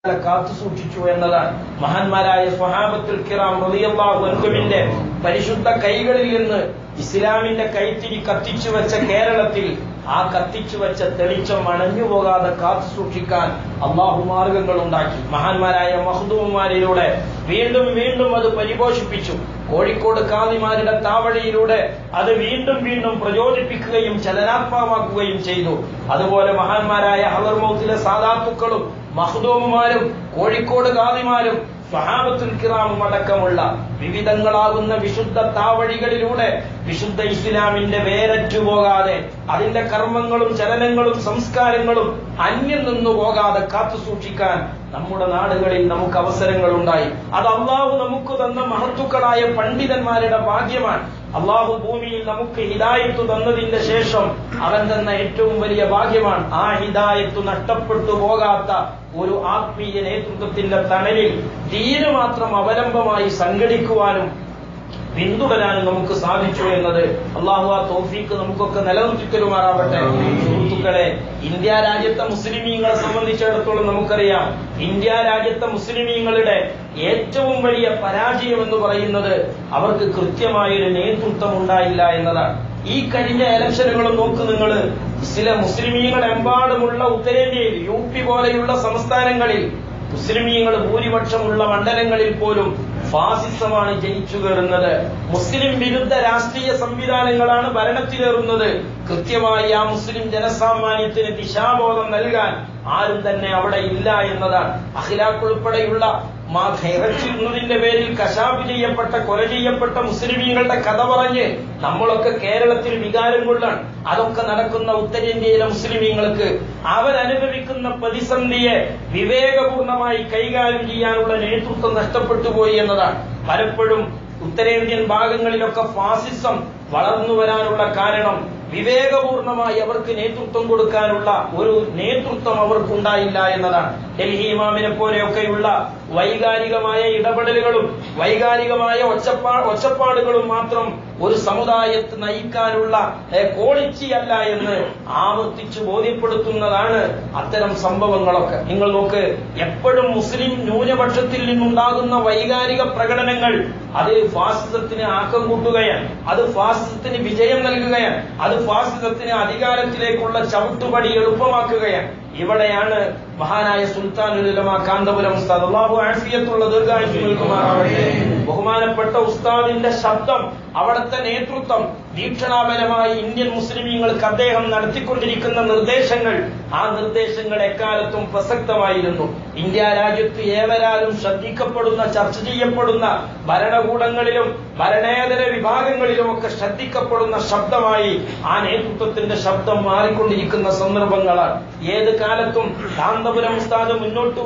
കാത്തു സൂക്ഷിച്ചു എന്നതാണ്. മഹാന്മാരായ സ്വഹാബത്തുൽ കിറാം റളിയല്ലാഹു അൻഹുവിന്റെ പരിശുദ്ധ കൈകളിൽ നിന്ന് ഇസ്ലാമിന്റെ കൈത്തിരി കത്തിച്ചു വെച്ച കേരളത്തിൽ ആ കത്തിച്ചു വെച്ച തെളിച്ചം അണഞ്ഞു പോകാതെ കാത്തു സൂക്ഷിക്കാൻ അള്ളാഹു മാർഗങ്ങൾ ഉണ്ടാക്കി. മഹാന്മാരായ മഖ്ദൂമുമാരിലൂടെ വീണ്ടും വീണ്ടും അത് പരിപോഷിപ്പിച്ചു. കോഴിക്കോട് കാളിമാരുടെ താവഴിയിലൂടെ അത് വീണ്ടും വീണ്ടും പ്രചോദിപ്പിക്കുകയും ചലനാത്മകമാക്കുകയും ചെയ്തു. അതുപോലെ മഹാന്മാരായ ഹളർമൗത്തിലെ സാദാത്തുക്കളും മഖ്ദൂമുമാരും കോഴിക്കോട് കാളിമാരും സ്വഹാബത്തുൽ കിറാമും അടക്കമുള്ള വിവിധങ്ങളാകുന്ന വിശുദ്ധ താവഴികളിലൂടെ വിശുദ്ധ ഇസ്ലാമിന്റെ വേരറ്റുപോകാതെ അതിന്റെ കർമ്മങ്ങളും ചലനങ്ങളും സംസ്കാരങ്ങളും അന്യം നിന്നു പോകാതെ കാത്തു സൂക്ഷിക്കാൻ നമ്മുടെ നാടുകളിൽ നമുക്ക് അവസരങ്ങൾ ഉണ്ടായി. അത് അള്ളാഹു നമുക്ക് തന്ന മഹത്തുക്കളായ പണ്ഡിതന്മാരുടെ ഭാഗ്യമാണ്. അള്ളാഹു ഭൂമിയിൽ നമുക്ക് ഹിദായത്ത് തന്നതിന്റെ ശേഷം അവൻ തന്ന ഏറ്റവും വലിയ ഭാഗ്യമാണ്. ആ ഹിദായത്ത് നഷ്ടപ്പെട്ടു പോകാത്ത ഒരു ആത്മീയ നേതൃത്വത്തിന്റെ തണലിൽ ദീന് മാത്രം അവലംബമായി സംഘടിക്കുവാനും പിന്തുടരാനും നമുക്ക് സാധിച്ചു എന്നത് അള്ളാഹു ആ തൗഫീക്ക് നമുക്കൊക്കെ നിലനിർത്തിത്തരുമാറാവട്ടെ. സുഹൃത്തുക്കളെ, ഇന്ത്യ രാജ്യത്തെ മുസ്ലിമീങ്ങളെ സംബന്ധിച്ചിടത്തോളം നമുക്കറിയാം, ഇന്ത്യ രാജ്യത്തെ മുസ്ലിമീങ്ങളുടെ ഏറ്റവും വലിയ പരാജയം എന്ന് പറയുന്നത് അവർക്ക് കൃത്യമായൊരു നേതൃത്വം ഉണ്ടായില്ല എന്നതാണ്. ഈ കഴിഞ്ഞ ഇലക്ഷനുകളും നോക്ക് നിങ്ങൾ, ചില മുസ്ലിമീങ്ങൾ എമ്പാടുമുള്ള ഉത്തരേന്ത്യയിൽ UP പോലെയുള്ള സംസ്ഥാനങ്ങളിൽ മുസ്ലിമീങ്ങൾ ഭൂരിപക്ഷമുള്ള മണ്ഡലങ്ങളിൽ പോലും ഫാസിസമാണ് ജയിച്ചു കയറുന്നത്. മുസ്ലിം വിരുദ്ധ രാഷ്ട്രീയ സംവിധാനങ്ങളാണ് ഭരണത്തിലേറുന്നത്. കൃത്യമായി ആ മുസ്ലിം ജനസാമാന്യത്തിന് ദിശാബോധം നൽകാൻ ആരും തന്നെ അവിടെ ഇല്ല എന്നതാണ്. അഖിലാഖ് ഉൾപ്പെടെയുള്ള ഇറച്ചിരുന്നതിന്റെ പേരിൽ കശാപ്പ് ചെയ്യപ്പെട്ട കൊല ചെയ്യപ്പെട്ട മുസ്ലിമീങ്ങളുടെ കഥ പറഞ്ഞ് നമ്മളൊക്കെ കേരളത്തിൽ വികാരം കൊള്ളാൻ. അതൊക്കെ നടക്കുന്ന ഉത്തരേന്ത്യയിലെ മുസ്ലിമീങ്ങൾക്ക് അവരനുഭവിക്കുന്ന പ്രതിസന്ധിയെ വിവേകപൂർണമായി കൈകാര്യം ചെയ്യാനുള്ള നേതൃത്വം നഷ്ടപ്പെട്ടു പോയി എന്നതാണ്. പലപ്പോഴും ഉത്തരേന്ത്യൻ ഭാഗങ്ങളിലൊക്കെ ഫാസിസം വളർന്നു വരാനുള്ള കാരണം വിവേകപൂർണമായി അവർക്ക് നേതൃത്വം കൊടുക്കാനുള്ള ഒരു നേതൃത്വം അവർക്കുണ്ടായില്ല എന്നതാണ്. ഡൽഹി ഇമാമിനെ പോലെയൊക്കെയുള്ള വൈകാരികമായ ഇടപെടലുകളും വൈകാരികമായ ഒച്ചപ്പാടുകളും മാത്രം ഒരു സമുദായത്തെ നയിക്കാനുള്ള ക്വാളിറ്റി അല്ല എന്ന് ആവർത്തിച്ചു ബോധ്യപ്പെടുത്തുന്നതാണ് അത്തരം സംഭവങ്ങളൊക്കെ. നിങ്ങൾ നോക്ക്, എപ്പോഴും മുസ്ലിം ന്യൂനപക്ഷത്തിൽ നിന്നുണ്ടാകുന്ന വൈകാരിക പ്രകടനങ്ങൾ അത് ഫാസിസത്തിന് ആക്കം കൂട്ടുകയാണ്, അത് ഫാസിസത്തിന് വിജയം നൽകുകയാണ്, അത് ഫാസിസത്തിന് അധികാരത്തിലേക്കുള്ള ചവിട്ടുപടി എളുപ്പമാക്കുകയാണ്. ഇവിടെയാണ് മഹാനായ സുൽത്താനുൽ ഉലമ കാന്തപുരം ഉസ്താദ്, അല്ലാഹു ആഫിയത്തുള്ള ദീർഘായുസ്സ് നൽകുമാറാവട്ടെ, ബഹുമാനപ്പെട്ട ഉസ്താദിന്റെ ശബ്ദം, അവിടുത്തെ നേതൃത്വം, വീക്ഷണാപരമായി ഇന്ത്യൻ മുസ്ലിമീങ്ങൾക്ക് അദ്ദേഹം നടത്തിക്കൊണ്ടിരിക്കുന്ന നിർദ്ദേശങ്ങൾ, ആ നിർദ്ദേശങ്ങൾ എക്കാലത്തും പ്രസക്തമായിരുന്നു. ഇന്ത്യ രാജ്യത്ത് ഏവരാലും ശ്രദ്ധിക്കപ്പെടുന്ന, ചർച്ച ചെയ്യപ്പെടുന്ന, ഭരണകൂടങ്ങളിലും ഭരണേതര വിഭാഗങ്ങളിലുമൊക്കെ ശ്രദ്ധിക്കപ്പെടുന്ന ശബ്ദമായി ആ നേതൃത്വത്തിന്റെ ശബ്ദം മാറിക്കൊണ്ടിരിക്കുന്ന സന്ദർഭങ്ങളാണ്. ഏത് കാലത്തും കാന്തപുരം ഉസ്താദ് മുന്നോട്ട്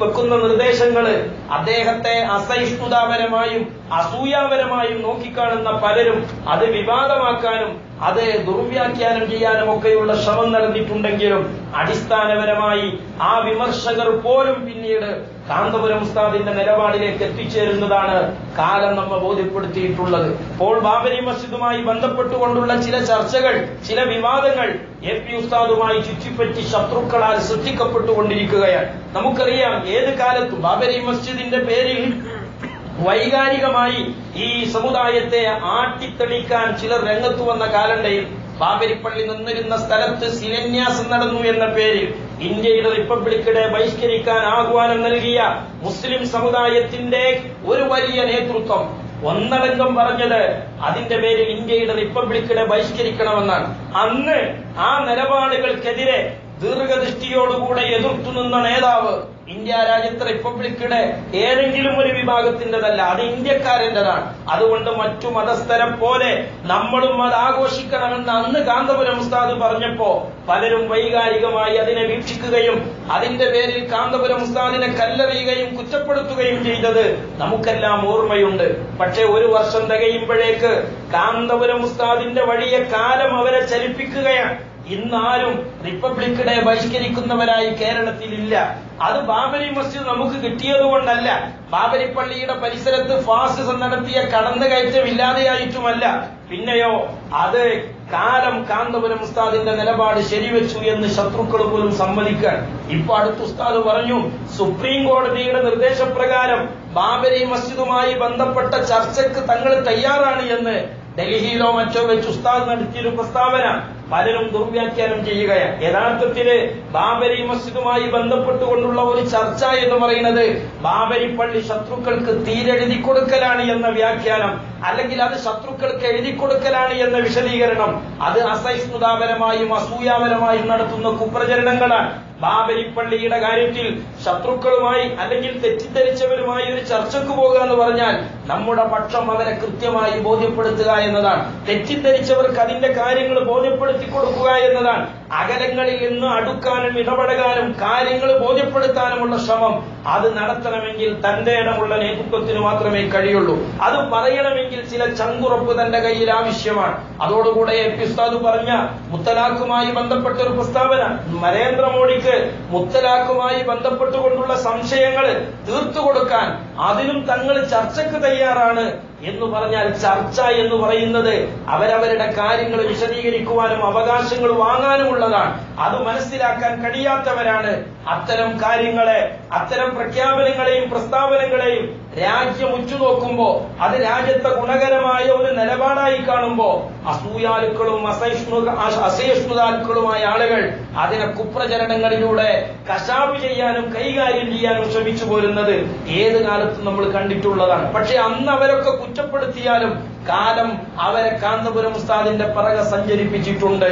വെക്കുന്ന നിർദ്ദേശങ്ങള് അദ്ദേഹത്തെ അസഹിഷ്ണുതാപരമായും അസൂയാപരമായും നോക്കിക്കാണുന്ന പലരും അത് വിവാദമാക്കാനും അത് ദുർവ്യാഖ്യാനം ചെയ്യാനും ഒക്കെയുള്ള ശ്രമം നടന്നിട്ടുണ്ടെങ്കിലും അടിസ്ഥാനപരമായി ആ വിമർശകർ പോലും പിന്നീട് കാന്തപുരം ഉസ്താദിന്റെ നിലപാടിലേക്ക് എത്തിച്ചേരുന്നതാണ് കാലം നമ്മെ ബോധ്യപ്പെടുത്തിയിട്ടുള്ളത്. ഇപ്പോൾ ബാബരി മസ്ജിദുമായി ബന്ധപ്പെട്ടുകൊണ്ടുള്ള ചില ചർച്ചകൾ, ചില വിവാദങ്ങൾ AP ഉസ്താദുമായി ചുറ്റിപ്പറ്റി ശത്രുക്കളാൽ സൃഷ്ടിക്കപ്പെട്ടുകൊണ്ടിരിക്കുകയാണ്. നമുക്കറിയാം, ഏത് കാലത്തും ബാബരി മസ്ജിദിന്റെ പേരിൽ വൈകാരികമായി ഈ സമുദായത്തെ ആട്ടിത്തെളിക്കാൻ ചിലർ രംഗത്ത് വന്ന കാലണ്ടയിൽ ബാബരിപ്പള്ളി നിന്നിരുന്ന സ്ഥലത്ത് ശിലാന്യാസം നടന്നു എന്ന പേരിൽ ഇന്ത്യയുടെ റിപ്പബ്ലിക് ഡേ ബഹിഷ്കരിക്കാൻ ആഹ്വാനം നൽകിയ മുസ്ലിം സമുദായത്തിന്റെ ഒരു വലിയ നേതൃത്വം ഒന്നടങ്കം പറഞ്ഞത് അതിന്റെ പേരിൽ ഇന്ത്യയുടെ റിപ്പബ്ലിക് ഡേ ബഹിഷ്കരിക്കണമെന്നാണ്. അന്ന് ആ നിലപാടുകൾക്കെതിരെ ദീർഘദൃഷ്ടിയോടുകൂടെ എതിർത്തു നിന്ന നേതാവ് ഇന്ത്യ രാജ്യത്തെ റിപ്പബ്ലിക് ഡേ ഏതെങ്കിലും ഒരു വിഭാഗത്തിന്റേതല്ല, അത് ഇന്ത്യക്കാരന്റേതാണ്. അതുകൊണ്ട് മറ്റു മതസ്ഥരെ പോലെ നമ്മളും അത് ആഘോഷിക്കണമെന്ന് അന്ന് കാന്തപുരം ഉസ്താദ് പറഞ്ഞപ്പോ പലരും വൈകാരികമായി അതിനെ വീക്ഷിക്കുകയും അതിന്റെ പേരിൽ കാന്തപുരം ഉസ്താദിനെ കല്ലെറിയുകയും കുറ്റപ്പെടുത്തുകയും ചെയ്തത് നമുക്കെല്ലാം ഓർമ്മയുണ്ട്. പക്ഷെ ഒരു വർഷം തികയുമ്പോഴേക്ക് കാന്തപുരം ഉസ്താദിന്റെ വഴിയെ കാലം അവരെ ചലിപ്പിക്കുകയാണ്. ഇന്നാരും റിപ്പബ്ലിക് ഡേ ബഹിഷ്കരിക്കുന്നവരായി കേരളത്തിലില്ല. അത് ബാബരി മസ്ജിദ് നമുക്ക് കിട്ടിയതുകൊണ്ടല്ല, ബാബരി പള്ളിയുടെ പരിസരത്ത് ഫാസിസം നടത്തിയ കടന്നുകയറ്റം ഇല്ലാതെയായിട്ടുമല്ല. പിന്നെയോ അത് കാലം കാന്തപുരം ഉസ്താദിന്റെ നിലപാട് ശരിവെച്ചു എന്ന് ശത്രുക്കൾ പോലും സമ്മതിക്കാൻ. ഇപ്പൊ അടുത്ത ഉസ്താദ് പറഞ്ഞു, സുപ്രീം കോടതിയുടെ നിർദ്ദേശപ്രകാരം ബാബരി മസ്ജിദുമായി ബന്ധപ്പെട്ട ചർച്ചയ്ക്ക് തങ്ങൾ തയ്യാറാണ് എന്ന് ഡൽഹിയിലോ മറ്റോ വെച്ച് ഉസ്താദ് നടത്തിയൊരു പ്രസ്താവന പലരും ദുർവ്യാഖ്യാനം ചെയ്യുകയാണ്. യഥാർത്ഥത്തില് ബാബരി മസ്ജിദുമായി ബന്ധപ്പെട്ടുകൊണ്ടുള്ള ഒരു ചർച്ച എന്ന് പറയുന്നത് ബാബരി പള്ളി ശത്രുക്കൾക്ക് തീരെഴുതി കൊടുക്കലാണ് എന്ന വ്യാഖ്യാനം, അല്ലെങ്കിൽ അത് ശത്രുക്കൾക്ക് എഴുതി കൊടുക്കലാണ് എന്ന വിശദീകരണം, അത് അസഹിഷ്ണുതാപരമായും അസൂയാപരമായും നടത്തുന്ന കുപ്രചരണങ്ങളാണ്. ബാബരി പള്ളിയുടെ കാര്യത്തിൽ ശത്രുക്കളുമായി അല്ലെങ്കിൽ തെറ്റിദ്ധരിച്ചവരുമായി ഒരു ചർച്ചയ്ക്ക് പോകുക എന്ന് പറഞ്ഞാൽ നമ്മുടെ പക്ഷം അവരെ കൃത്യമായി ബോധ്യപ്പെടുത്തുക എന്നതാണ്. തെറ്റിദ്ധരിച്ചവർക്ക് അതിന്റെ കാര്യങ്ങൾ ബോധ്യപ്പെടുത്തി കൊടുക്കുക എന്നതാണ്. അകലങ്ങളിൽ നിന്ന് അടുക്കാനും ഇടപെടാനും കാര്യങ്ങൾ ബോധ്യപ്പെടുത്താനുമുള്ള ശ്രമം അത് നടത്തണമെങ്കിൽ തന്റെ ഇടമുള്ള നേതൃത്വത്തിന് മാത്രമേ കഴിയുള്ളൂ. അത് പറയണമെങ്കിൽ ചില ചങ്കുറപ്പ് തന്റെ കയ്യിൽ ആവശ്യമാണ്. അതോടുകൂടെ എപി ഉസ്താദ് പറഞ്ഞ മുത്തലാഖുമായി ബന്ധപ്പെട്ട ഒരു പ്രസ്താവന, നരേന്ദ്രമോദിക്ക് മുത്തലാഖുമായി ബന്ധപ്പെട്ടുകൊണ്ടുള്ള സംശയങ്ങൾ തീർത്തു കൊടുക്കാൻ അതിനും തങ്ങൾ ചർച്ചയ്ക്ക് തയ്യാറാണ് എന്ന് പറഞ്ഞാൽ, ചർച്ച എന്ന് പറയുന്നത് അവരവരുടെ കാര്യങ്ങൾ വിശദീകരിക്കുവാനും അവകാശങ്ങൾ വാങ്ങാനുമുള്ളതാണ്. അത് മനസ്സിലാക്കാൻ കഴിയാത്തവരാണ് അത്തരം കാര്യങ്ങളെ, അത്തരം പ്രഖ്യാപനങ്ങളെയും പ്രസ്താവനകളെയും രാജ്യം ഉറ്റുനോക്കുമ്പോ അത് രാജ്യത്തെ ഗുണകരമായ ഒരു നിലപാടായി കാണുമ്പോ അസൂയാലുക്കളും അസഹിഷ്ണുതാലുക്കളുമായ ആളുകൾ അതിനെ കുപ്രചരണങ്ങളിലൂടെ കശാപ്പ് ചെയ്യാനും കൈകാര്യം ചെയ്യാനും ശ്രമിച്ചു പോരുന്നത് ഏത് കാലത്തും നമ്മൾ കണ്ടിട്ടുള്ളതാണ്. പക്ഷെ അന്ന് അവരൊക്കെ കുറ്റപ്പെടുത്തിയാലും കാലം അവരെ കാന്തപുരം ഉസ്താദിന്റെ പിറകെ സഞ്ചരിപ്പിച്ചിട്ടുണ്ട്.